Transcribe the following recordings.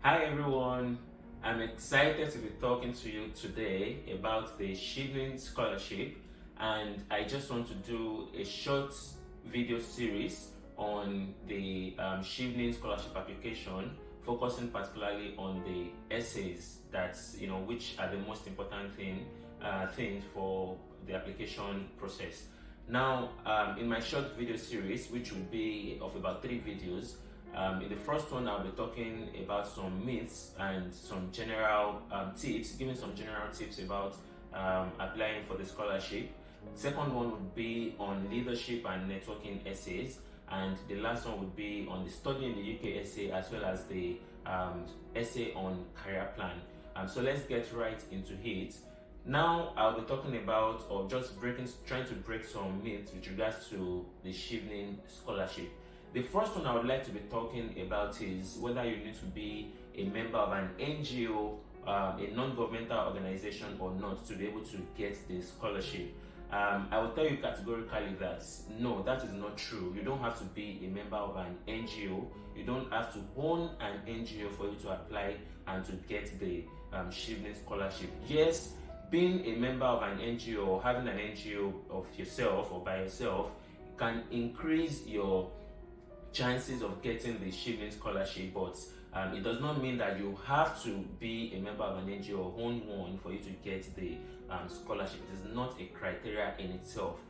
Hi everyone, I'm excited to be talking to you today about the Chevening Scholarship, and I just want to do a short video series on the Chevening Scholarship application, focusing particularly on the essays which are the most important things for the application process. Now, in my short video series, which will be of about 3 videos, in the first one, I'll be talking about some myths and some general tips, giving some general tips about applying for the scholarship. Second one would be on leadership and networking essays, and the last one would be on the study in the UK essay as well as the essay on career plan. So let's get right into it. Now I'll be talking about, or just trying to break some myths with regards to the Chevening Scholarship. The first one I would like to be talking about is whether you need to be a member of an NGO, a non-governmental organization or not to be able to get the scholarship. I will tell you categorically that no, that is not true. You don't have to be a member of an NGO. You don't have to own an NGO for you to apply and to get the Chevening Scholarship. Yes, being a member of an NGO or having an NGO of yourself or by yourself can increase your chances of getting the Chevening Scholarship, but it does not mean that you have to be a member of an NGO or own one for you to get the scholarship. It is not a criteria in itself.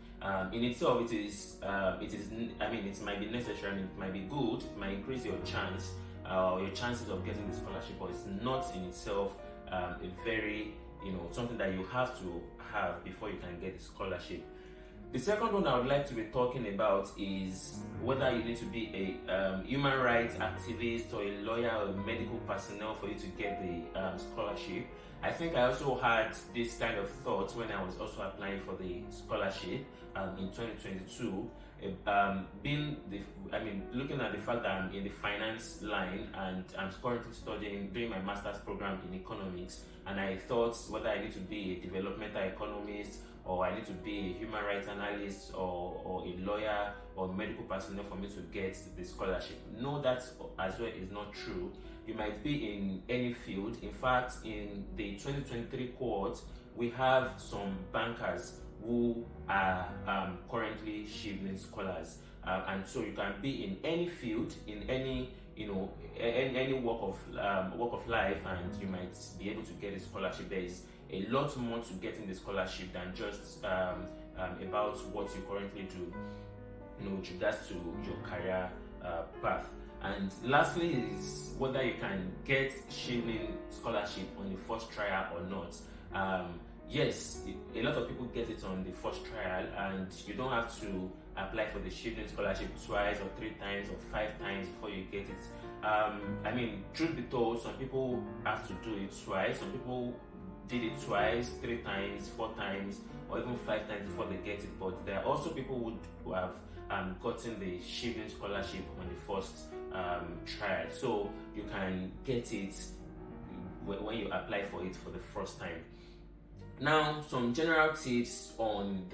In itself, it might be necessary and it might be good. It might increase your chances of getting the scholarship, but it's not in itself a very something that you have to have before you can get the scholarship. The second one I would like to be talking about is whether you need to be a human rights activist or a lawyer or a medical personnel for you to get the scholarship. I think I also had this kind of thought when I was also applying for the scholarship in 2022. Looking at the fact that I'm in the finance line and I'm currently doing my master's program in economics, and I thought whether I need to be a developmental economist or I need to be a human rights analyst or a lawyer or medical personnel for me to get the scholarship. No, that as well is not true. You might be in any field. In fact, in the 2023 cohort, we have some bankers who are currently Chevening scholars, and so you can be in any field, in any any walk of life, and you might be able to get a scholarship. There is a lot more to getting the scholarship than just about what you currently do, with regards to your career path. And lastly is whether you can get Chevening scholarship on the first trial or not. Yes, a lot of people get it on the first trial, and you don't have to apply for the Chevening scholarship twice or 3 times or 5 times before you get it. Truth be told, some people have to do it twice. Some people did it twice, 3 times, 4 times, or even 5 times before they get it. But there are also people who have gotten the Chevening scholarship on the first trial, so you can get it when you apply for it for the first time. Now, some general tips on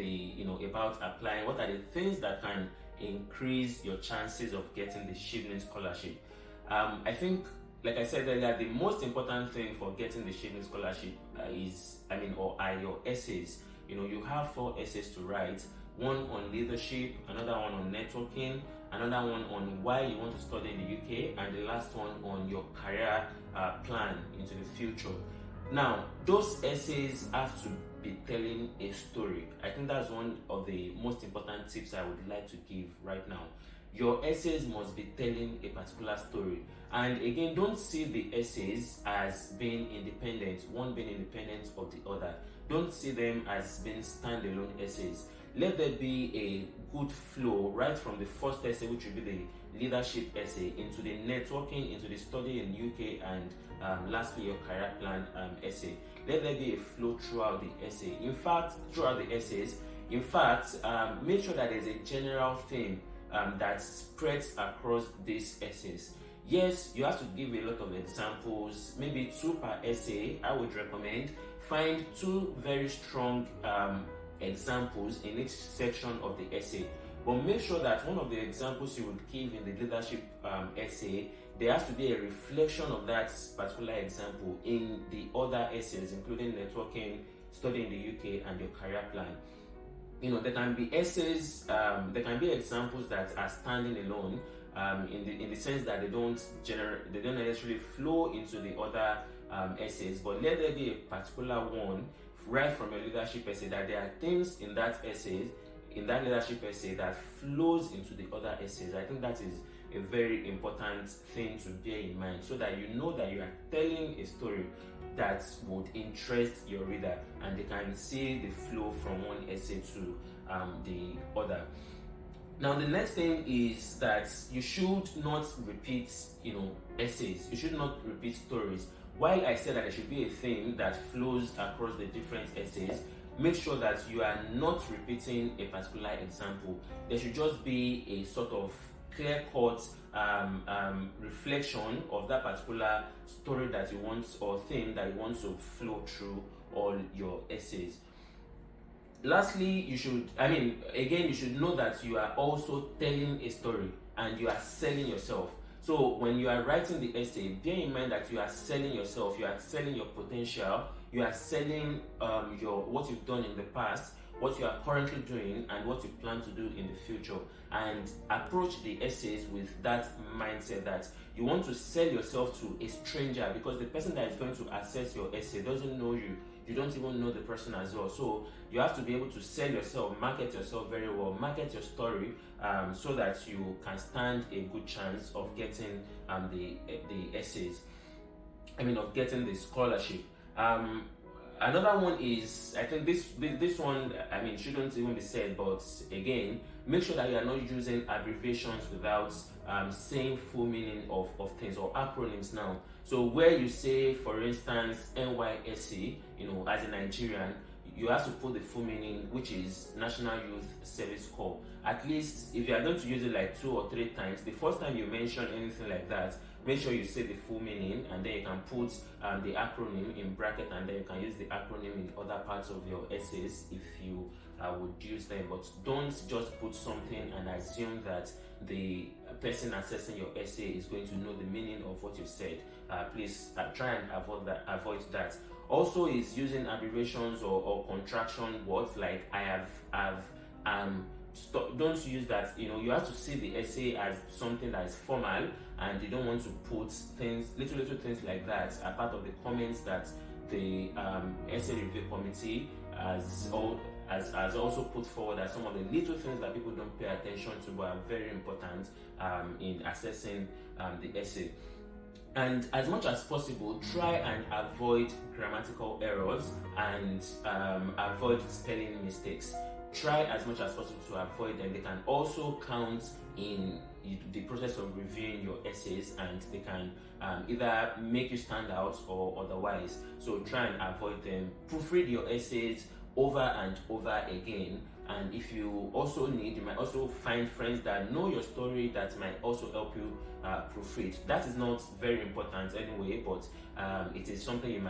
about applying. What are the things that can increase your chances of getting the Chevening scholarship? I think, like I said earlier, the most important thing for getting the Chevening scholarship are your essays. You have 4 essays to write. One on leadership, another one on networking, another one on why you want to study in the UK, and the last one on your career plan into the future. Now, those essays have to be telling a story. I think that's one of the most important tips I would like to give right now. Your essays must be telling a particular story. And again, don't see the essays as being independent, one being independent of the other. Don't see them as being standalone essays. Let there be a good flow right from the first essay, which will be the leadership essay, into the networking, into the study in UK, and lastly your career plan essay. Let there be a flow throughout the essay. In fact, throughout the essays, make sure that there's a general theme that spreads across these essays. Yes, you have to give a lot of examples, maybe 2 per essay. I would recommend find 2 very strong examples in each section of the essay, but make sure that one of the examples you would give in the leadership essay there has to be a reflection of that particular example in the other essays, including networking, study in the UK, and your career plan. There can be essays, there can be examples that are standing alone, in the sense that they don't necessarily flow into the other essays, but let there be a particular one right from a leadership essay, that there are things in that leadership essay that flows into the other essays. I think that is a very important thing to bear in mind, so that you know that you are telling a story that would interest your reader, and they can see the flow from one essay to the other. Now, the next thing is that you should not repeat, essays. You should not repeat stories. While I said that there should be a theme that flows across the different essays, make sure that you are not repeating a particular example. There should just be a sort of clear-cut reflection of that particular story that you want, or theme that you want to flow through all your essays. Lastly, you should know that you are also telling a story and you are selling yourself. So when you are writing the essay, bear in mind that you are selling yourself, you are selling your potential, you are selling what you've done in the past, what you are currently doing, and what you plan to do in the future. And approach the essays with that mindset that you want to sell yourself to a stranger, because the person that is going to access your essay doesn't know you. You don't even know the person as well. So you have to be able to sell yourself, market yourself very well, market your story, so that you can stand a good chance of getting the essays. Of getting the scholarship. Another one is, I think this one, shouldn't even be said, but again, make sure that you are not using abbreviations without saying full meaning of things, or acronyms now. So where you say, for instance, NYSC, as a Nigerian, you have to put the full meaning, which is National Youth Service Corps. At least if you are going to use it like 2 or 3 times, the first time you mention anything like that, make sure you say the full meaning, and then you can put the acronym in bracket, and then you can use the acronym in other parts of your essays if you would use them. But don't just put something and assume that the person assessing your essay is going to know the meaning of what you said. Please try and avoid that. Also, is using abbreviations or contraction words like I have, don't use that. You have to see the essay as something that is formal, and you don't want to put little things like that are part of the comments that the essay review committee has also put forward as some of the little things that people don't pay attention to, but are very important in assessing the essay. And as much as possible, try and avoid grammatical errors and avoid spelling mistakes. Try as much as possible to avoid them. They can also count in the process of reviewing your essays, and they can either make you stand out or otherwise. So try and avoid them. Proofread your essays over and over again. And if you also need, you might also find friends that know your story that might also help you proofread. That is not very important anyway, but it is something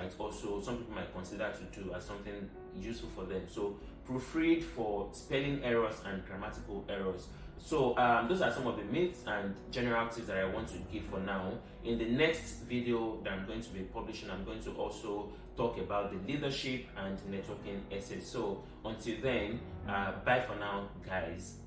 some people might consider to do as something useful for them. So proofread for spelling errors and grammatical errors. So those are some of the myths and general tips that I want to give for now. In the next video that I'm going to be publishing, I'm going to also talk about the leadership and networking essays. So until then, bye for now, guys.